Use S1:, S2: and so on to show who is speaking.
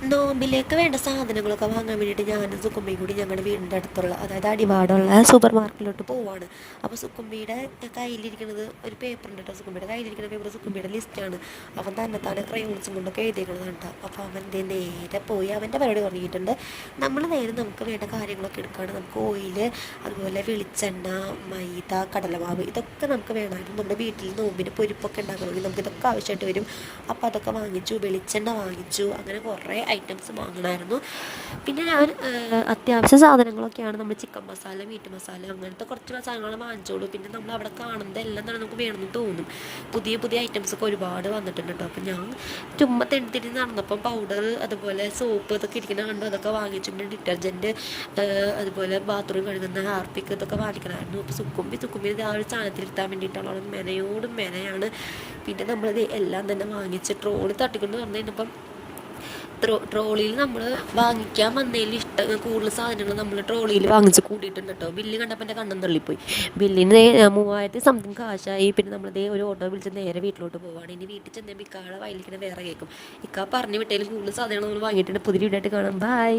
S1: നോമ്പിലേക്ക് വേണ്ട സാധനങ്ങളൊക്കെ വാങ്ങാൻ വേണ്ടിയിട്ട് ഞാനും സുക്കുമ്മയും കൂടി ഞങ്ങളുടെ വീടിൻ്റെ അടുത്തുള്ള അതായത് അടിവാടുള്ള സൂപ്പർ മാർക്കറ്റിലോട്ട് പോവാണ്. അപ്പോൾ സുക്കുമ്മിയുടെ കയ്യിലിരിക്കുന്നത് ഒരു പേപ്പറുണ്ട് കേട്ടോ. സുക്കുമ്മിയുടെ കയ്യിലിരിക്കുന്ന പേപ്പർ സുക്കുമ്മിയുടെ ലിസ്റ്റാണ്. അവൻ തന്നെ ക്രയോൺസും കൊണ്ടൊക്കെ എഴുതിയിരിക്കുന്നത് കേട്ടോ. അപ്പോൾ അവൻ നേരെ പോയി അവൻ്റെ പരിപാടി തുടങ്ങിയിട്ടുണ്ട്. നമ്മൾ നേരെ നമുക്ക് വേണ്ട കാര്യങ്ങളൊക്കെ എടുക്കുകയാണ്. നമുക്ക് ഓയിൽ, അതുപോലെ വെളിച്ചെണ്ണ, മൈദ, കടലമാവ് ഇതൊക്കെ നമുക്ക് വേണമായിരുന്നു. നമ്മുടെ വീട്ടിൽ നോമ്പിന് പൊരിപ്പൊക്കെ ഉണ്ടാക്കണമെങ്കിൽ നമുക്ക് ഇതൊക്കെ ആവശ്യമായിട്ട് വരും. അപ്പോൾ അതൊക്കെ വാങ്ങിച്ചു, വെളിച്ചെണ്ണ വാങ്ങിച്ചു, അങ്ങനെ കുറേ ഐറ്റംസ് വാങ്ങണമായിരുന്നു. പിന്നെ ഞാൻ അത്യാവശ്യ സാധനങ്ങളൊക്കെയാണ് നമ്മൾ ചിക്കൻ മസാല, മീറ്റ് മസാല അങ്ങനത്തെ കുറച്ച് സാധനങ്ങൾ വാങ്ങിച്ചോളൂ. പിന്നെ നമ്മൾ അവിടെ കാണുന്നത് എല്ലാം തന്നെ നമുക്ക് വേണമെന്ന് തോന്നും. പുതിയ പുതിയ ഐറ്റംസൊക്കെ ഒരുപാട് വന്നിട്ടുണ്ട് കേട്ടോ. അപ്പോൾ ഞാൻ ചുമ്മാ തെണ്ടി നടന്നപ്പം പൗഡർ, അതുപോലെ സോപ്പ് ഇതൊക്കെ ഇരിക്കുന്ന കണ്ടു. അതൊക്കെ വാങ്ങിച്ചു. പിന്നെ ഡിറ്റർജൻറ്റ്, അതുപോലെ ബാത്റൂം കഴുകുന്ന ഹാർപ്പിക്ക് ഇതൊക്കെ വാങ്ങിക്കണമായിരുന്നു. അപ്പോൾ സുക്കുമ്പി ആ ഒരു സാധനത്തിലിരുത്താൻ വേണ്ടിയിട്ടുള്ള മെനയോടും മെനയാണ്. പിന്നെ നമ്മളത് എല്ലാം തന്നെ വാങ്ങിച്ച് ട്രോളി തട്ടിക്കൊണ്ട് വന്നു കഴിഞ്ഞപ്പം ട്രോളിയിൽ നമ്മൾ വാങ്ങിക്കാൻ വന്നതിൽ കൂടുതൽ സാധനങ്ങൾ നമ്മൾ ട്രോളിയിൽ വാങ്ങിച്ച് കൂട്ടിയിട്ടുണ്ട് കേട്ടോ. ബില്ല് കണ്ടപ്പോൾ എൻ്റെ കണ്ണം തള്ളിപ്പോയി. ബില്ലിന് 3000 സംതിങ് കാശായി. പിന്നെ നമ്മളതേ ഒരു ഓട്ടോ വിളിച്ച് നേരെ വീട്ടിലോട്ട് പോവുകയാണ്. ഇനി വീട്ടിൽ ചെന്നപ്പോൾ ഇക്കാളെ വയലിക്കുന്ന വേറെ കേൾക്കും. ഇക്ക പറഞ്ഞു വിട്ടതിൽ കൂടുതൽ സാധനങ്ങൾ നമ്മൾ വാങ്ങിയിട്ടുണ്ട്. പുതിയ വീടായിട്ട് കാണാം. ബൈ.